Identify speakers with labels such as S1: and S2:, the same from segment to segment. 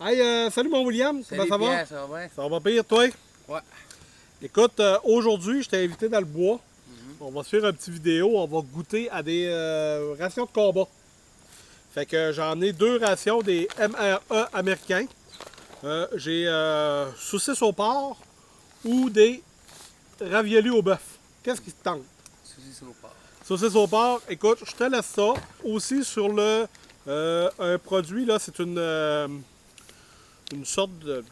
S1: Hey, salut mon William,
S2: Salut
S1: comment ça
S2: Pierre,
S1: va?
S2: ça va bien?
S1: Ça va pire, toi?
S2: Ouais.
S1: Écoute, aujourd'hui, je t'ai invité dans le bois. On va se faire une petite vidéo, on va goûter à des rations de combat. Fait que j'en ai deux rations des MRE américains. J'ai saucisses au porc ou des raviolis au bœuf. Qu'est-ce qui te tente?
S2: Saucisses au porc.
S1: Saucisses au porc, écoute, je te laisse ça. Aussi sur le un produit, là, c'est une sorte de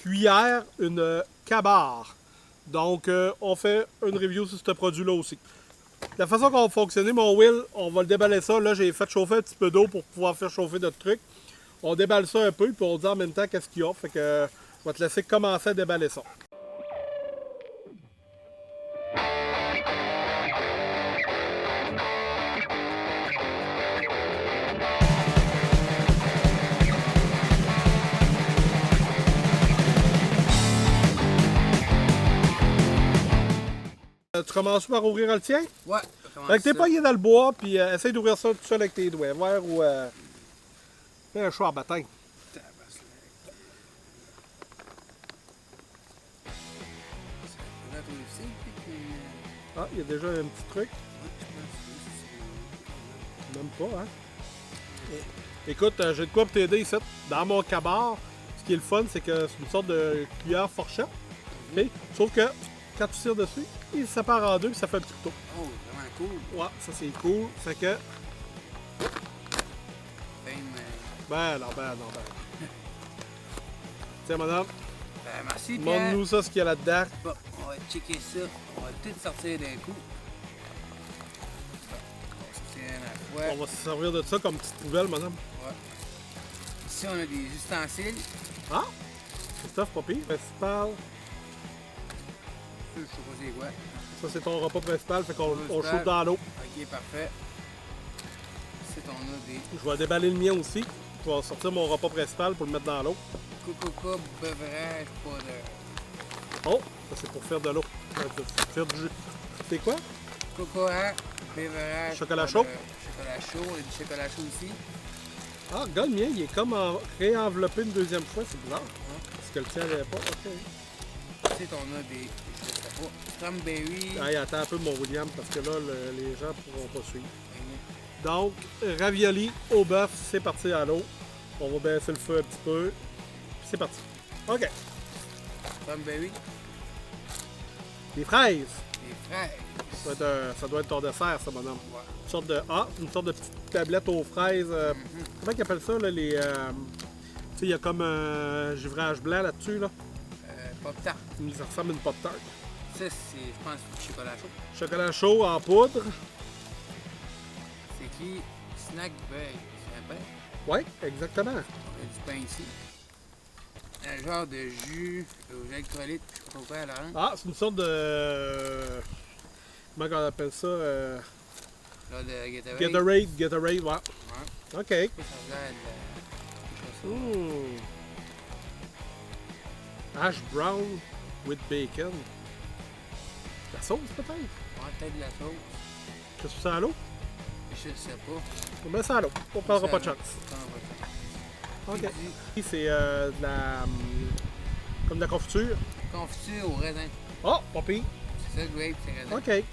S1: cuillère, une cabare. Donc, on fait une review sur ce produit-là aussi. La façon qu'on va fonctionner, mon Will, on va le déballer ça. Là, j'ai fait chauffer un petit peu d'eau pour pouvoir faire chauffer notre truc. On déballe ça un peu, puis on dit en même temps qu'est-ce qu'il y a. Fait que je vais te laisser commencer à déballer ça. Tu commences par ouvrir le tien?
S2: Ouais,
S1: Fait que t'es pas dans le bois, puis essaye d'ouvrir ça tout seul avec tes doigts. Voir ou. Fais un choix à bâton. Ah, il y a déjà un petit truc. Même pas, hein? Écoute, j'ai de quoi pour t'aider ici. Dans mon cabard, ce qui est le fun, c'est que c'est une sorte de cuillère fourchette. OK? Sauf que quand tu tires dessus, il se sépare en deux et ça fait un petit couteau.
S2: Oh, vraiment cool.
S1: Ouais, ça c'est cool. Fait que. Ben non. Tiens, madame,
S2: Merci Pierre.
S1: montre-nous ça, ce qu'il y a là-dedans.
S2: Bon, on va checker ça. On va tout sortir d'un coup. Bon, on va sortir un à la
S1: On
S2: fois.
S1: va se servir de ça comme petite poubelle, madame.
S2: Ouais. Ici, on a des ustensiles.
S1: Ah! Christophe, pas pire. Principal.
S2: Je sais pas c'est quoi.
S1: Ça, c'est ton repas principal, fait qu'on
S2: Principal.
S1: chauffe dans l'eau.
S2: Ok, parfait. Ici, on a des
S1: Je vais déballer le mien aussi. Je vais sortir mon repas principal pour le mettre dans l'eau.
S2: Coca-Cola, beurrage, pas de...
S1: Oh! Ça, c'est pour faire de l'eau. Faire du jus. C'est quoi?
S2: Cocoa, beurrage.
S1: Chocolat
S2: pas
S1: chaud.
S2: de chocolat chaud. Et du chocolat chaud ici.
S1: Ah, regarde, le mien, il est comme réenveloppé une deuxième fois. C'est bizarre. Parce que le tien n'avait pas. OK.
S2: Ici, on a des, je sais pas, cranberry.
S1: Hey, attends un peu, mon William, parce que là, les gens ne pourront pas suivre. Donc, ravioli au bœuf, c'est parti à l'eau. On va baisser le feu un petit peu. C'est parti. OK.
S2: Cranberry,
S1: Les fraises.
S2: des fraises.
S1: Ça doit être ton dessert, ça, madame.
S2: Ouais.
S1: Une sorte de petite tablette aux fraises. Comment ils appellent ça, là, les... tu sais, il y a comme un givrage blanc là-dessus, là.
S2: Pop-tart.
S1: Ça ressemble à une pop-tart.
S2: Ça, c'est, je pense, du chocolat chaud.
S1: Chocolat chaud en poudre.
S2: C'est qui? Snack Bake. C'est un pain.
S1: Oui, exactement.
S2: On a du pain ici. Un genre de jus au gel électrolyte, je sais pas quoi à l'orange.
S1: Ah, c'est une sorte de... Comment on appelle ça?
S2: Là, de Gatorade.
S1: Gatorade, ouais.
S2: Ouais.
S1: OK.
S2: Ça a l'air de quelque chose.
S1: Mmh. Hash brown with bacon. La sauce, peut-être?
S2: Ouais, peut-être de la sauce.
S1: Qu'est-ce que c'est à l'eau?
S2: Je sais pas.
S1: On met ça à l'eau. On prendra pas de chance.
S2: On prendra pas de chance.
S1: OK. C'est de la... comme de la confiture.
S2: Confiture au raisin.
S1: Oh, pas pire.
S2: C'est ça, grape, c'est raisin.
S1: OK.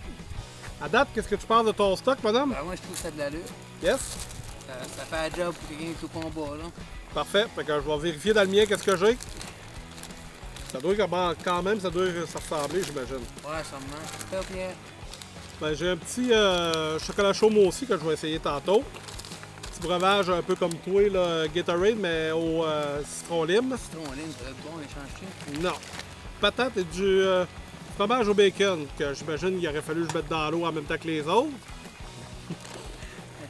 S1: À date, qu'est-ce que tu penses de ton stock, madame?
S2: Ben, moi, je trouve ça de l'allure.
S1: Yes?
S2: Ça fait un job pour quelqu'un qui est au combat, là.
S1: Parfait. Fait que je vais vérifier dans le mien qu'est-ce que j'ai. Ça doit quand même, ça doit se ressembler, j'imagine.
S2: Ouais, sûrement. C'est ça, Pierre.
S1: Ben, j'ai un petit chocolat chaud moi aussi que je vais essayer tantôt. Petit breuvage un peu comme toi, là, Gatorade, mais au citron lime.
S2: Citron ligne, ça va être bon, l'échange.
S1: Non. Patate et du fromage au bacon, que j'imagine qu'il aurait fallu que je mette dans l'eau en même temps que les autres.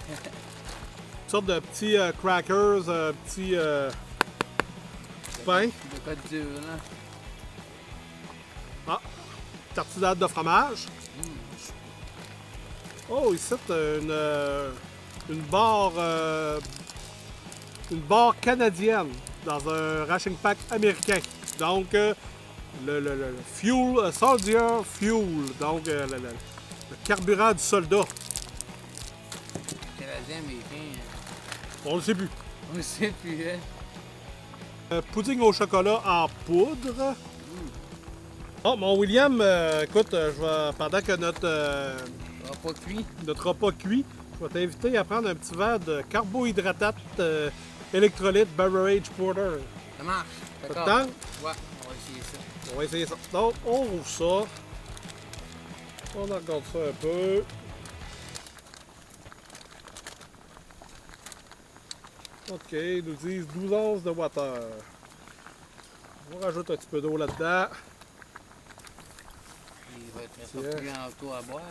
S1: Une sorte de petits crackers, petits pain.
S2: De quoi de dur, là.
S1: Ah, tartinade de fromage. Oh, ici, une barre canadienne dans un ration pack américain. Donc, le fuel, soldier fuel, donc le carburant du soldat.
S2: Canadien, américain.
S1: On le sait plus.
S2: On le sait plus, hein.
S1: Pudding au chocolat en poudre. Oh, mon William, écoute, pendant que notre repas cuit, je vais t'inviter à prendre un petit verre de carbohydrate électrolyte Beverage Porter.
S2: Ça marche.
S1: Ça te
S2: D'accord.
S1: tente?
S2: Ouais, on va essayer ça.
S1: On va essayer ça. Donc, on rouvre ça. On regarde ça un peu. OK, ils nous disent 12 onces de water. On rajoute un petit peu d'eau là-dedans.
S2: Il va être sera plus grand taux à boire.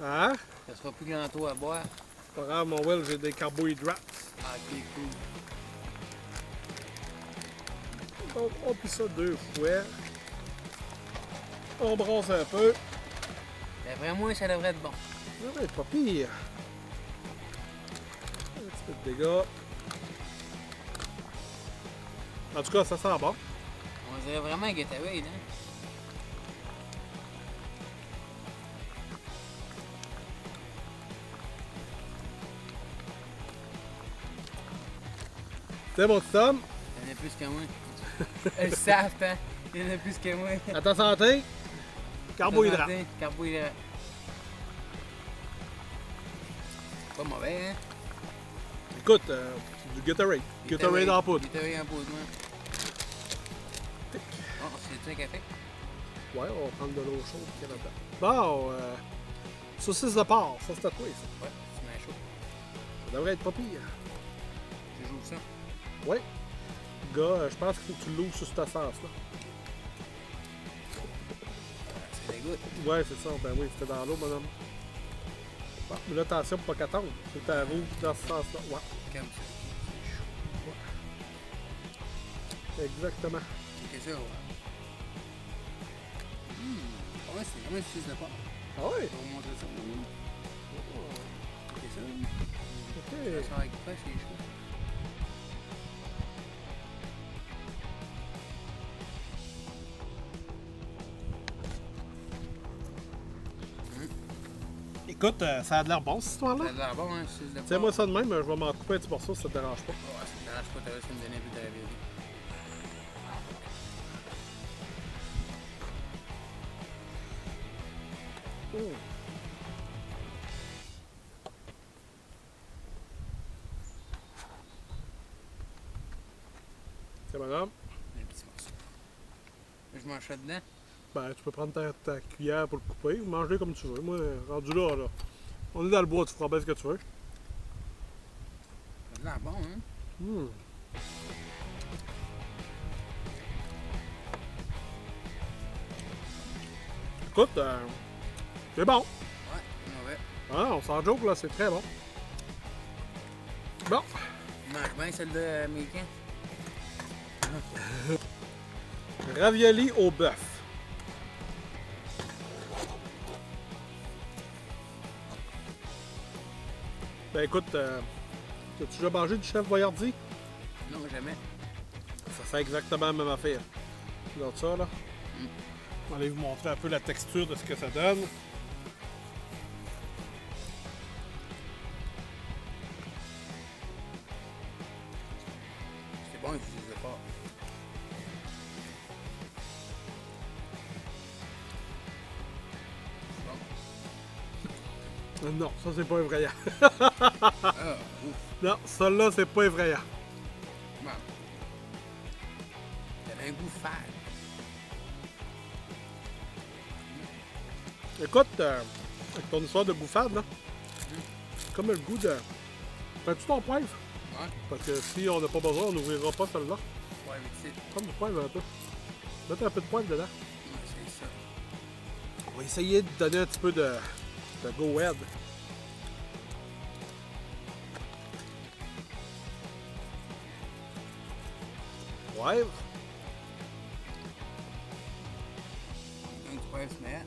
S2: Hein?
S1: Hein?
S2: Ça sera plus grand taux à boire.
S1: Pas grave, mon Will, j'ai des carbohydrates.
S2: Ah, ok, cool.
S1: Donc, on pisse ça 2 fois. On brosse un peu.
S2: D'après moi, ça devrait être bon.
S1: Ça devrait être pas pire. Un petit peu de dégâts. En tout cas, ça sent bon.
S2: On dirait vraiment un Gatorade, hein?
S1: C'est bon, Tom.
S2: Il y en a plus que moi. Elles savent, hein? Il y en a plus que moi.
S1: À ta santé. Carbohydrates.
S2: Carbohydrates. Pas mauvais, hein?
S1: Écoute, du Gatorade. Gatorade en poudre.
S2: Gatorade en poudre, ouais. Oh, c'est un café?
S1: Ouais, on va prendre de l'eau chaude qu'il y a là-dedans. Bon, saucisse de porc, ça c'est à toi, ça.
S2: Ouais, tu mets chaud.
S1: Ça devrait être pas pire.
S2: Je joue ça.
S1: Ouais. Gars, je pense qu'il faut que tu l'ouvres sur cette sauce-là.
S2: C'est dégoût.
S1: Ouais, c'est ça. Ben oui, c'était dans l'eau, madame. Bon, mais là, attention pour pas qu'elle tombe. Faut que tu la rouvres dans ce sens-là. Ouais.
S2: Comme ça.
S1: Exactement.
S2: C'est ça, ouais. Ouais, c'est vraiment une saucisse de porc.
S1: Ah ouais?
S2: On va montrer ça. C'est ça.
S1: OK.
S2: Ça sort avec quoi, c'est chaud.
S1: Écoute, ça a de l'air bon, cette histoire-là.
S2: Ça a l'air bon, hein, saucisse de porc.
S1: Tiens-moi ça de même, je vais m'en couper un petit morceau si ça te dérange pas.
S2: Ouais, ça me dérange pas, t'as réussi à me donner un peu de ravioli.
S1: Oh. Tiens, madame.
S2: Un petit morceau. Je mange ça dedans.
S1: Ben, tu peux prendre ta cuillère pour le couper ou manger comme tu veux. Moi, rendu là, on est dans le bois, tu feras bien ce que tu veux.
S2: Ça a l'air bon, hein?
S1: Mmh. Écoute, c'est bon.
S2: Ouais, mauvais.
S1: Ah, on s'en joke, là, c'est très bon. Bon.
S2: Il mange bien celle-là américain.
S1: Ravioli au bœuf. Ben écoute, as-tu déjà mangé du chef Boyardee?
S2: Non, jamais.
S1: Ça fait exactement la même affaire. Regarde ça, là. On va aller vous montrer un peu la texture de ce que ça donne.
S2: C'est bon, ils utilisent pas.
S1: Non, ça c'est pas effrayant.
S2: Ah, ouf.
S1: Non, ça-là, c'est pas effrayant.
S2: Bon. Il y a un goût fade.
S1: Écoute, avec ton histoire de bouffade, là, c'est comme le goût de... Prends-tu ton poivre?
S2: Ouais.
S1: Parce que si on n'a pas besoin, on n'ouvrira pas celle-là.
S2: Ouais, mais tu sais.
S1: Prends du poivre un peu. Mets un peu de poivre dedans.
S2: Ouais, c'est ça.
S1: On va essayer de donner un petit peu de go-ahead. Poivre.
S2: Un petit poivre se met.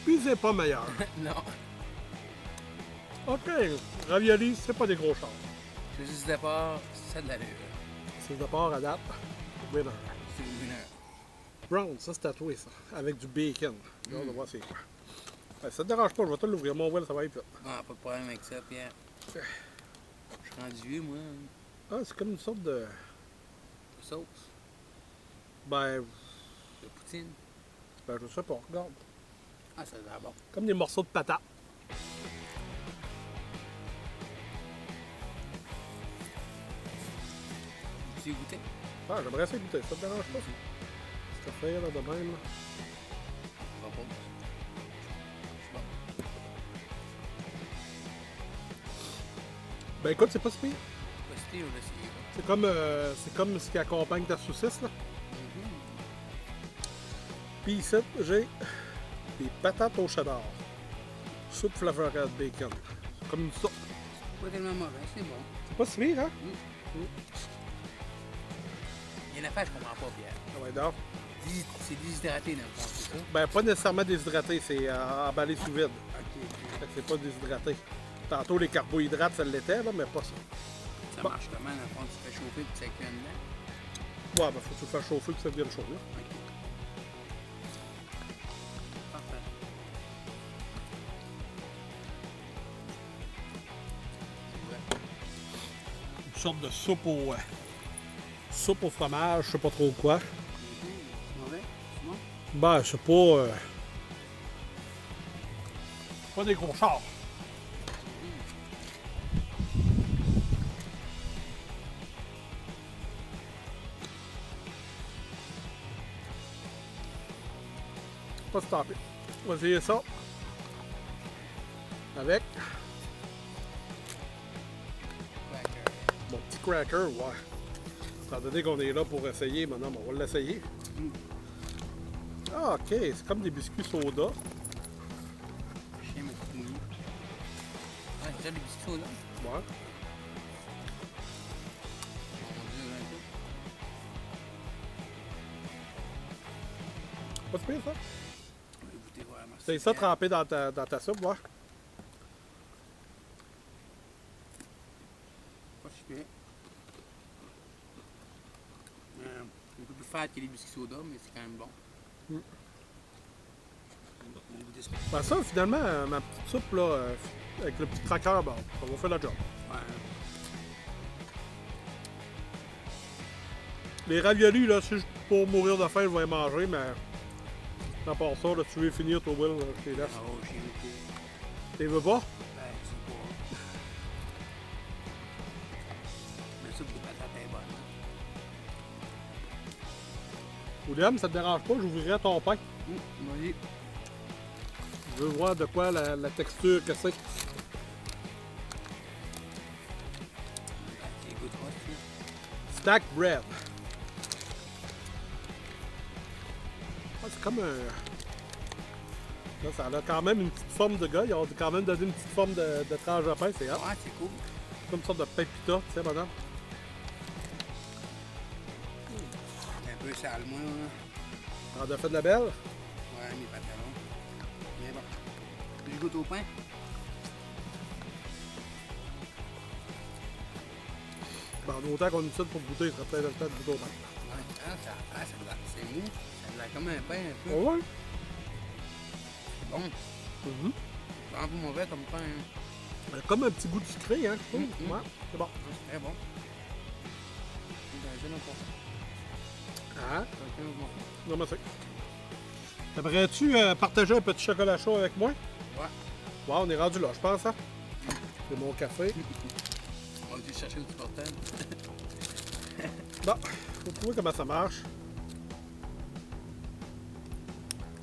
S1: Puis c'est pas meilleur.
S2: Non.
S1: OK, ravioli, c'est pas des gros chars.
S2: C'est juste de porc, ça a de l'allure.
S1: C'est de part à date. Winner.
S2: C'est une heure.
S1: Brown, ça c'est tatoué ça. Avec du bacon. Là, on va voir c'est quoi. Ben, ça te dérange pas, je vais te l'ouvrir. Mon well, ça va être vite.
S2: Ah, pas de problème avec ça, Pierre. Je suis rendu vieux, moi.
S1: Ah, c'est comme une sorte de.
S2: De sauce.
S1: Ben,
S2: De poutine.
S1: je sais pas, regarde.
S2: Ah, ça a l'air bon.
S1: Comme des morceaux de patates.
S2: Tu veux goûter?
S1: Ah, j'aimerais ça goûter, ça te dérange pas, ça? C'est affaire là de même, là.
S2: On va pas. C'est bon.
S1: Ben écoute, c'est pas si pire.
S2: Pas si pire, on va essayer.
S1: C'est comme ce qui accompagne ta saucisse, là.
S2: Mhm.
S1: Puis ici, j'ai des patates au cheddar. Soupe flavorade bacon. C'est comme une soupe.
S2: Pas tellement mauvais, c'est bon.
S1: C'est pas si pire, hein?
S2: Il y a une affaire que je comprends pas, Pierre.
S1: Ah ouais, donc.
S2: C'est déshydraté dans le fond, c'est ça?
S1: Ben, pas nécessairement déshydraté, c'est emballé sous vide.
S2: Ok.
S1: Fait que c'est pas déshydraté. Tantôt, les carbohydrates, ça l'était, là, mais pas ça.
S2: Ça
S1: Bon.
S2: marche comment dans le fond? Tu fais chauffer puis ça cuit en dedans?
S1: Ouais, ben, faut que tu le fasses chauffer que ça devienne chaud, là.
S2: Ok. Parfait. C'est vrai.
S1: Une sorte de soupe au fromage, je sais pas trop quoi.
S2: C'est mauvais? C'est bon?
S1: Ben, c'est pas. Pas des gros chars. Pas se taper. On va essayer ça. Avec
S2: Cracker.
S1: mon petit cracker, ouais. Étant donné qu'on est là pour essayer, maintenant, on va l'essayer. Ah, ok, c'est comme des biscuits soda.
S2: Chien m'a tout mouillé. Ah, c'est déjà des biscuits soda?
S1: Ouais.
S2: Mon Dieu, un peu.
S1: Pas de pire, ça?
S2: On va goûter, ouais, merci.
S1: C'est ça trempé dans ta soupe, ouais.
S2: Pas super. Un peu plus fat que les biscuits soda, mais c'est quand même bon.
S1: Mm.
S2: On va goûter ça.
S1: Ben ça, finalement, ma petite soupe, là, avec le petit cracker, ben, ça va faire le job.
S2: Ouais.
S1: Les raviolis, là, si je pour mourir de faim, je vais les manger, mais à part ça, là, tu veux finir ton will, là, je t'ai laisse.
S2: Ah, oh, chien, ok.
S1: T'es veux pas?
S2: Ben, c'est pas. Mais ça, pour patate est bonne. Hein?
S1: William, ça te dérange pas, j'ouvrirai ton pain.
S2: Vas-y.
S1: Je veux voir de quoi la texture que c'est.
S2: Ben, tu goûteras, tu sais.
S1: Stack bread. Ah, c'est comme un. Là, ça a quand même une petite forme de gars. Ils ont quand même donné une petite forme de tranche de pain, c'est hot.
S2: Ouais, c'est cool.
S1: Comme une sorte de pain pita, tu sais, madame.
S2: Un peu sale, moi. Là.
S1: On a fait de la belle.
S2: Ouais, mes pantalons. Mais bon. Je goûte au pain.
S1: Bon, autant qu'on est ici pour goûter, il serait peut-être le temps de goûter au pain.
S2: Ouais, ah, c'est mou. Ça a l'air comme un pain un peu.
S1: Oh ouais?
S2: Bon.
S1: Mhm.
S2: C'est un peu mauvais comme pain. Hein.
S1: Comme un petit goût de sucré, hein, je trouve.
S2: Mhm.
S1: Ouais, c'est bon.
S2: C'est très bon. C'est un bon.
S1: Hein?
S2: C'est un bon.
S1: Non, merci. Aimerais-tu partager un petit chocolat chaud avec moi?
S2: Ouais.
S1: Ouais, on est rendu là, je pense, hein? C'est mon café.
S2: On va aller chercher le petit portable.
S1: Bon, faut trouver comment ça marche.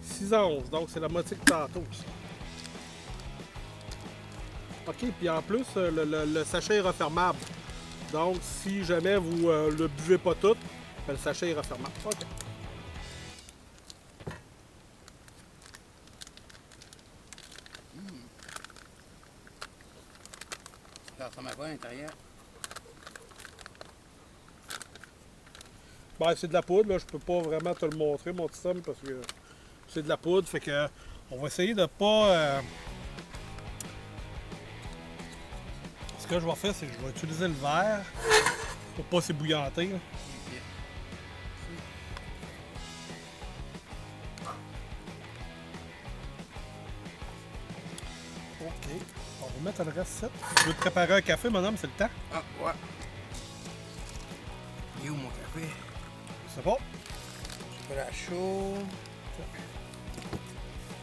S1: 6 à 11, donc c'est la moitié que tantôt, ça. OK, puis en plus, le sachet est refermable. Donc, si jamais vous le buvez pas tout, ben, le sachet est refermable. OK.
S2: Ça ressemble à quoi à l'intérieur?
S1: Ben, c'est de la poudre, là. Je peux pas vraiment te le montrer, mon petit Sam, parce que c'est de la poudre. Fait que on va essayer de pas... Ce que je vais faire, c'est que je vais utiliser le verre pour pas s'ébouillanter, là. OK. On va mettre le reste ça. Tu veux te préparer un café, mon homme, c'est le temps?
S2: Ah, ouais. Il est où mon café?
S1: C'est bon.
S2: Chocolat chaud.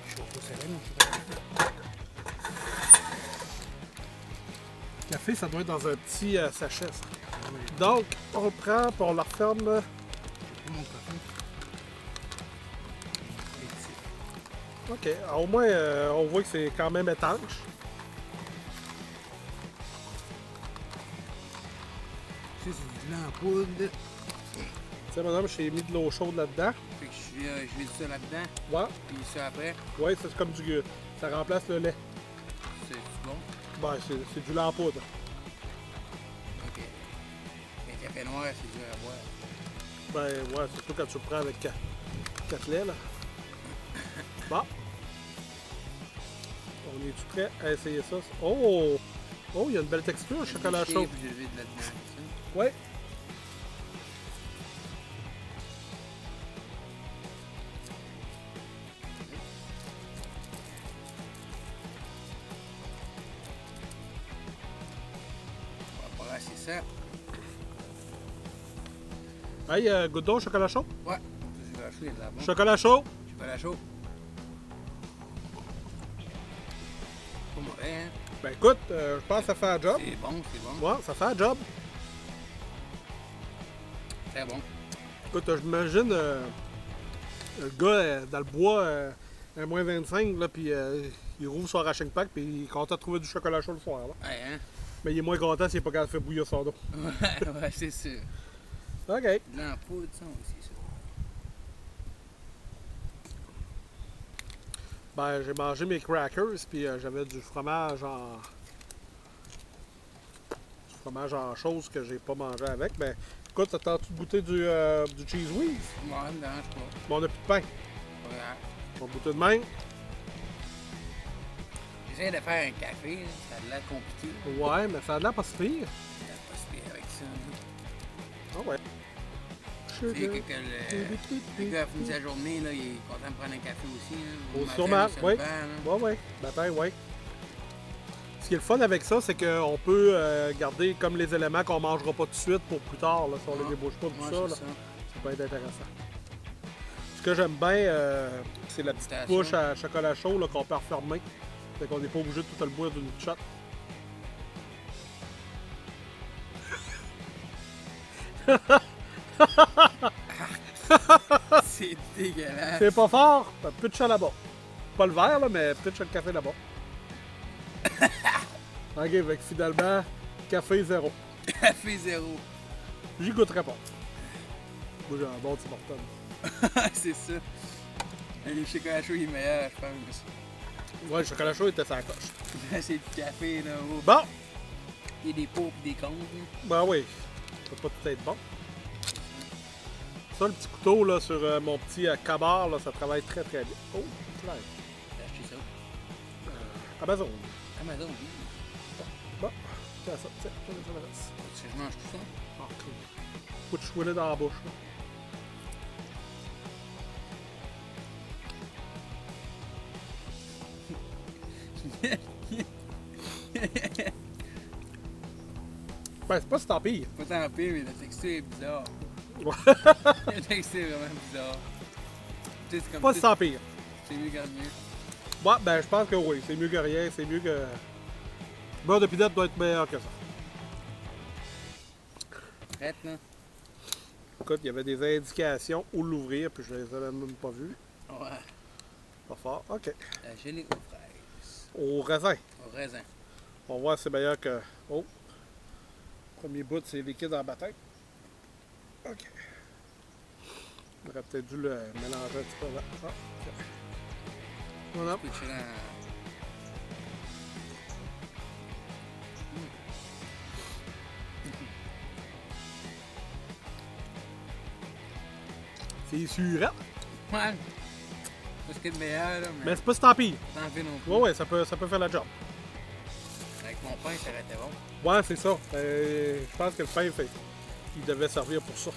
S2: Chaud salé, mon chocolat.
S1: Le café, ça doit être dans un petit sachet, ça. Donc, on le prend, puis on la referme.
S2: Mon café.
S1: OK. Alors, au moins, on voit que c'est quand même étanche.
S2: Ça, c'est du lait en poudre.
S1: Tu sais, madame, j'ai mis de l'eau chaude là-dedans.
S2: Fait que je vais ça là-dedans,
S1: Ouais.
S2: puis ça après.
S1: Ouais, c'est comme du... Ça remplace le lait.
S2: C'est bon.
S1: Ben, c'est du lait en poudre.
S2: OK. Le café noir, c'est dur à boire.
S1: Ben, ouais, surtout quand tu le prends avec 4 laits, là. Bon. On est-tu prêt à essayer ça? Oh! Oh, il y a une belle texture, le chocolat chaud.
S2: Puis je le vide là-dedans.
S1: Ouais.
S2: On va brasser ça.
S1: Hey, goutte d'eau, chocolat chaud?
S2: Ouais. Chocolat chaud, il est de la bon.
S1: Chocolat chaud?
S2: Chocolat chaud. Pas mauvais, hein?
S1: Ben écoute, je pense que ça fait un job.
S2: C'est bon, c'est bon.
S1: Ouais, ça fait un job.
S2: Très bon.
S1: Écoute, j'imagine le gars dans le bois à moins 25, là, puis il rouvre son racking pack, puis il est content de trouver du chocolat chaud le soir. Là.
S2: Ouais, hein?
S1: Mais il est moins content s'il n'est pas capable de faire bouillir son eau.
S2: Ouais, c'est sûr.
S1: OK.
S2: Là, en poudre, ça aussi, ça.
S1: Ben, j'ai mangé mes crackers, puis j'avais du fromage en... Du fromage en chose que j'ai pas mangé avec. Ben, écoute, t'attends-tu de goûter du cheese whiz?
S2: Ouais, me dérange pas.
S1: Bon, on n'a plus de pain.
S2: Pas grave.
S1: On va goûter de même.
S2: J'essaie de faire un café, là. Ça a l'air compliqué.
S1: Ouais, mais ça a l'air pas si pire.
S2: Ça a pas se faire avec ça, là.
S1: Ah ouais.
S2: Tu sais, le gars a fini sa journée, là, il est content de prendre un café aussi. Là.
S1: Oh,
S2: Le matin,
S1: sûrement,
S2: là, sur le
S1: oui.
S2: banc, là.
S1: Ouais, ouais. Matin, ouais. Ce qui est le fun avec ça, c'est qu'on peut garder comme les éléments qu'on mangera pas tout de suite pour plus tard, là, si on les débouche pas, tout
S2: Ouais,
S1: ça, là.
S2: c'est ça.
S1: Ça peut être intéressant. Ce que j'aime bien, c'est la petite
S2: Station.
S1: couche à chocolat chaud là, qu'on peut refermer. Fait qu'on n'est pas obligé de tout le boire d'une shot.
S2: C'est dégueulasse.
S1: C'est pas fort, pitch ça là-bas. Pas le verre, là, mais pitch le café là-bas. Ok, fait que finalement, café zéro.
S2: Café zéro.
S1: J'y goûterai pas. Moi, j'ai un bon Tim Hortons.
S2: C'est ça. Le chocolat chaud, il est meilleur, je pense.
S1: Ouais, le chocolat chaud était sa coche.
S2: C'est du café, là. Oh.
S1: Bon,
S2: Il y a des pots et des comptes. là.
S1: ben oui, ça peut pas tout être bon. Ça, le petit couteau là, sur mon petit cabard, là, ça travaille très très bien. Oh, clair.
S2: J'ai acheté ça.
S1: Amazon.
S2: Amazon, oui.
S1: Bon, tiens ça, tiens, tiens, ça le reste.
S2: Si je mange tout ça.
S1: Ah, cool. Faut te chouiner dans la bouche. Là. Ben, c'est pas si tant pire.
S2: Pas tant pire, mais la texture est bizarre.
S1: Ouais.
S2: La texture est vraiment bizarre. Tu sais, c'est comme
S1: Pas si
S2: tout-
S1: tant pire.
S2: C'est mieux qu'à mieux.
S1: Ouais, ben, je pense que oui. C'est mieux que rien. C'est mieux que. Beurre de pinot doit être meilleur que ça.
S2: Prête, là?
S1: Écoute, il y avait des indications où l'ouvrir, puis je les avais même pas vues.
S2: Ouais.
S1: Pas fort. OK.
S2: La gelée aux fraises.
S1: Au raisin.
S2: Au raisin.
S1: On voit c'est meilleur que. Oh! Premier bout, c'est liquide en baptême. OK. On aurait peut-être dû le mélanger un petit peu là. Ah, OK. Voilà.
S2: Tu peux tirer en...
S1: C'est sûr.
S2: Ouais. Pas ce qui est le meilleur, là, mais
S1: Mais c'est pas si tant pire.
S2: t'en fais non plus.
S1: Ouais, ouais, ça peut faire la job.
S2: Avec mon pain, ça aurait été bon.
S1: Ouais, c'est ça. Je pense que le pain, il devait servir pour ça.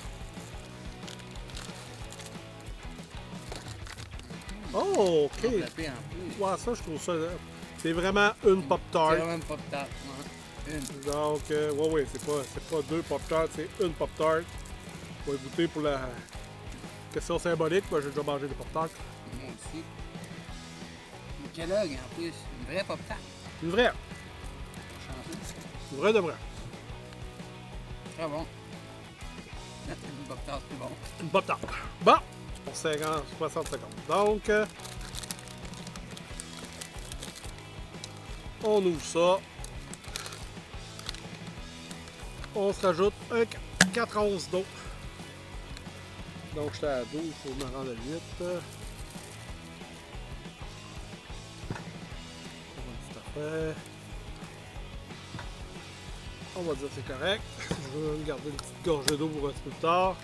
S1: Oh, OK.
S2: Enveloppé en plus.
S1: Ouais, ça, je trouve ça. C'est vraiment une
S2: C'est
S1: Pop-Tart.
S2: vraiment une Pop-Tart. Ouais. Une.
S1: Donc, ouais, c'est pas deux Pop-Tarts, c'est une Pop-Tart. On va goûter pour la question symbolique. Moi, j'ai déjà mangé des Pop-Tarts.
S2: Moi aussi. Une Kellogg en plus. Une vraie Pop-Tart.
S1: Une vraie.
S2: Chanceux.
S1: Une vraie de vraie.
S2: Très bon. Une Pop-Tart, c'est bon.
S1: Une Pop-Tart. Bon, pour 50, 60 secondes. Donc, on ouvre ça. On se rajoute un 4 onces d'eau. Donc, j'étais à 12, il faut me rendre à 8. On va dire que c'est correct. Je vais me garder une petite gorgée d'eau pour un petit peu plus tard.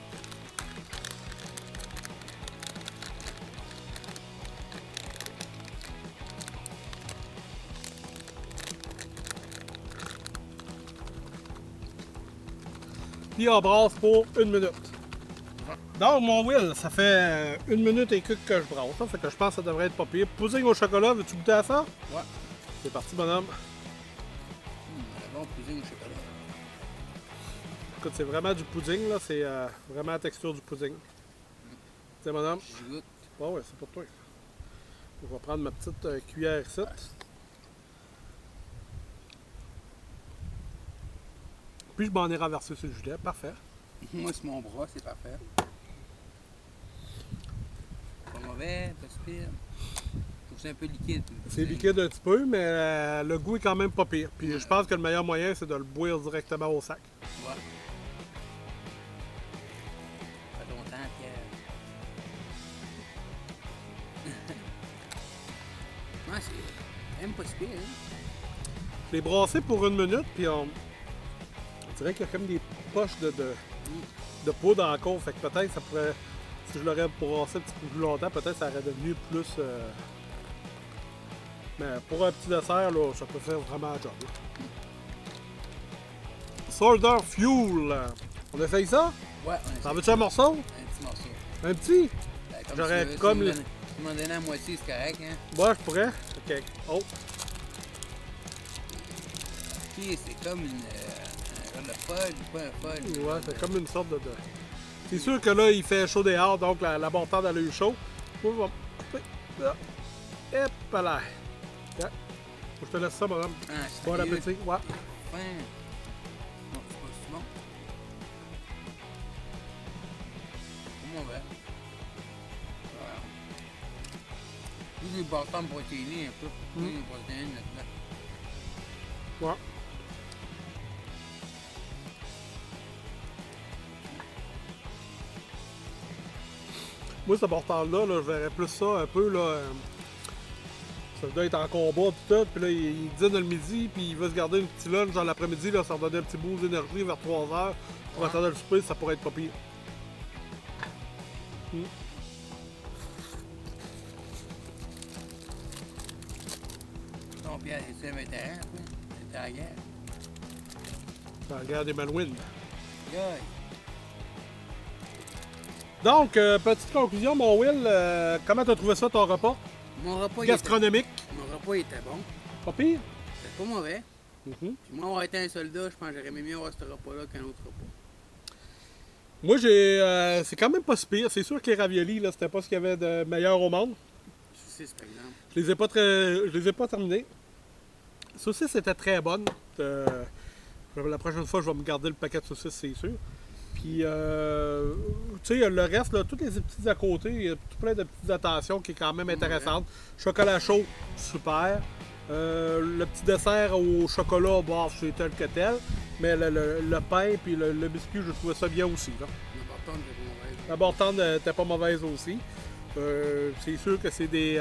S1: Puis on brasse pour 1 minute. Donc mon Will, ça fait 1 minute et quelques que je brasse. Ça fait que je pense que ça devrait être pas pire. Pudding au chocolat, veux-tu goûter à ça?
S2: Ouais.
S1: C'est parti, bonhomme.
S2: Un bon pudding au chocolat.
S1: Écoute, c'est vraiment du pudding, là. C'est vraiment la texture du pudding. C'est bonhomme.
S2: Je goûte.
S1: Bon, ouais, c'est pour toi. Je vais prendre ma petite cuillère ici. Puis je m'en ai renversé sur le gilet. Parfait.
S2: Moi, c'est mon bras, c'est parfait. Pas mauvais, pas si pire. C'est un peu liquide.
S1: C'est liquide un petit peu, mais le goût est quand même pas pire. Puis je pense que le meilleur moyen, c'est de le boire directement au sac.
S2: Ouais. Pas longtemps, Pierre. Ouais, c'est même pas si pire, hein?
S1: Je l'ai brassé pour 1 minute, puis on dirait qu'il y a comme des poches de poudre encore. Fait que peut-être ça pourrait, si je l'aurais brassé un petit peu plus longtemps, peut-être ça aurait devenu plus. Mais pour un petit dessert, là, ça peut faire vraiment un job. Soldier Fuel. On essaye ça?
S2: Ouais, on
S1: T'en
S2: essaie.
S1: veux-tu un morceau?
S2: Un petit morceau.
S1: Un petit?
S2: Ben,
S1: J'aurais
S2: tu veux,
S1: comme
S2: si
S1: le-
S2: tu m'en donnais la moitié, c'est correct, hein?
S1: Ouais, je pourrais. Ok. Oh.
S2: Puis c'est comme un genre de fudge, pas un fudge.
S1: Ouais, c'est comme une sorte de. C'est sûr que là, il fait chaud dehors, donc la montagne elle a eu chaud. Moi, je vais couper là. Hop là. Yeah. Faut que je te laisse ça, madame.
S2: Ah,
S1: Bon
S2: sérieux?
S1: appétit. Ouais.
S2: Fin. Non, c'est pas si bon. Pas mauvais. Voilà. Plus des bâtons protéinés un peu. Plus des protéines là-dedans.
S1: Ouais. Moi, ce portant-là, là, je verrais plus ça un peu, là. Ça doit être en combat, tout ça. Puis là, il dîne le midi, puis il veut se garder un petit lunch dans l'après-midi, là, ça redonner un petit boost d'énergie vers 3 heures. Pour
S2: Ouais.
S1: attendre le souper, ça pourrait être pas pire.
S2: Ton Pierre, c'est un vétéran, quoi. C'était à la guerre.
S1: Dans la guerre des Malouines.
S2: Aïe.
S1: Donc, petite conclusion, mon Will, comment t'as trouvé ça ton repas?
S2: Mon repas,
S1: Gastronomique?
S2: mon repas, il était bon.
S1: Pas pire?
S2: C'était pas mauvais.
S1: Mhm.
S2: Puis moi, avoir été un soldat, je pense que j'aurais aimé mieux avoir ce repas-là qu'un autre repas.
S1: Moi, c'est quand même pas si pire. C'est sûr que les raviolis, là, c'était pas ce qu'il y avait de meilleur au monde.
S2: Saucisse, par exemple.
S1: Je les ai pas terminés. Saucisse était très bonne. La prochaine fois, je vais me garder le paquet de saucisses, c'est sûr. Puis, tu sais, le reste, là, toutes les petites à côté, il y a tout plein de petites attentions qui est quand même intéressante. Chocolat chaud, super. Le petit dessert au chocolat, bon, c'est tel que tel. Mais le pain puis le biscuit, je trouvais ça bien aussi. Là.
S2: L'important, c'est pas mauvais.
S1: La bartende n'était pas mauvaise aussi. C'est sûr que c'est des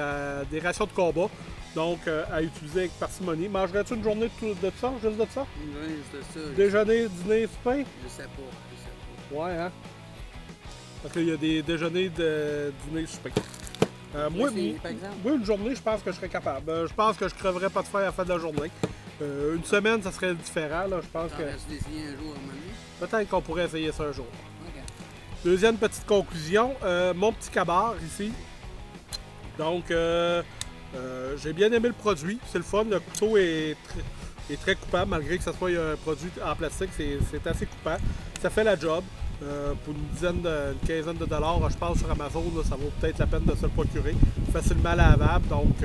S1: rations de combat. Donc, à utiliser avec parcimonie. Mangerais-tu une journée de ça, juste de ça?
S2: Une journée juste ça,
S1: Déjeuner, dîner, souper?
S2: je sais pas.
S1: Ouais, hein? Parce qu'il y a des déjeuners, dîner, souper. Moi,
S2: par exemple.
S1: moi, une journée, je pense que je serais capable. Je pense que je creverais pas de faim à la fin de la journée. Une semaine, ça serait différent. Là. Je pense
S2: T'en
S1: que
S2: as-tu essayé un jour à un moment donné?
S1: peut-être qu'on pourrait essayer ça un jour.
S2: Ok.
S1: Deuxième petite conclusion, mon petit cabar ici. Donc, J'ai bien aimé le produit, c'est le fun. Le couteau est très coupant, malgré que ce soit un produit en plastique, c'est assez coupant. Ça fait la job. Pour une quinzaine de dollars, je pense sur Amazon, là, ça vaut peut-être la peine de se le procurer. Facilement lavable, donc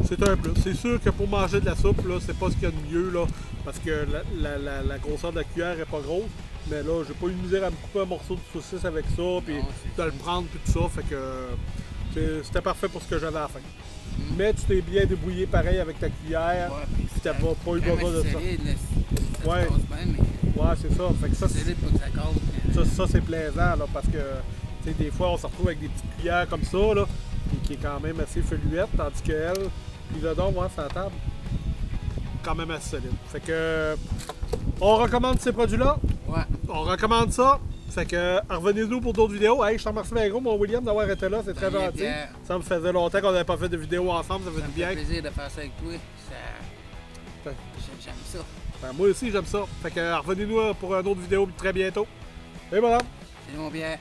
S1: c'est un plus. C'est sûr que pour manger de la soupe, là, c'est pas ce qu'il y a de mieux, là, parce que la grosseur de la cuillère est pas grosse. Mais là, j'ai pas eu de misère à me couper un morceau de saucisse avec ça, puis de le prendre, puis tout ça. Fait que c'était parfait pour ce que j'avais à la fin. Mais tu t'es bien débrouillé pareil avec ta cuillère, puis t'as pas eu besoin de ça. Ouais, c'est ça. Fait que ça c'est plaisant, là, parce que des fois, on se retrouve avec des petites cuillères comme ça, là, qui est quand même assez feluette, tandis qu'elle, puis là, donc, ouais, c'est la table, quand même assez solide. Fait que, on recommande ces produits-là.
S2: Ouais.
S1: On recommande ça. Fait que, revenez-nous pour d'autres vidéos. Hey, je te remercie bien gros, mon William, d'avoir été là. C'est très gentil.
S2: Pierre.
S1: Ça me faisait longtemps qu'on n'avait pas fait de vidéo ensemble. Ça fait du bien.
S2: Ça me fait plaisir de faire ça avec toi. J'aime ça.
S1: Ben, moi aussi, j'aime ça. Fait que, revenez-nous pour une autre vidéo très bientôt. Et voilà.
S2: Salut mon Pierre.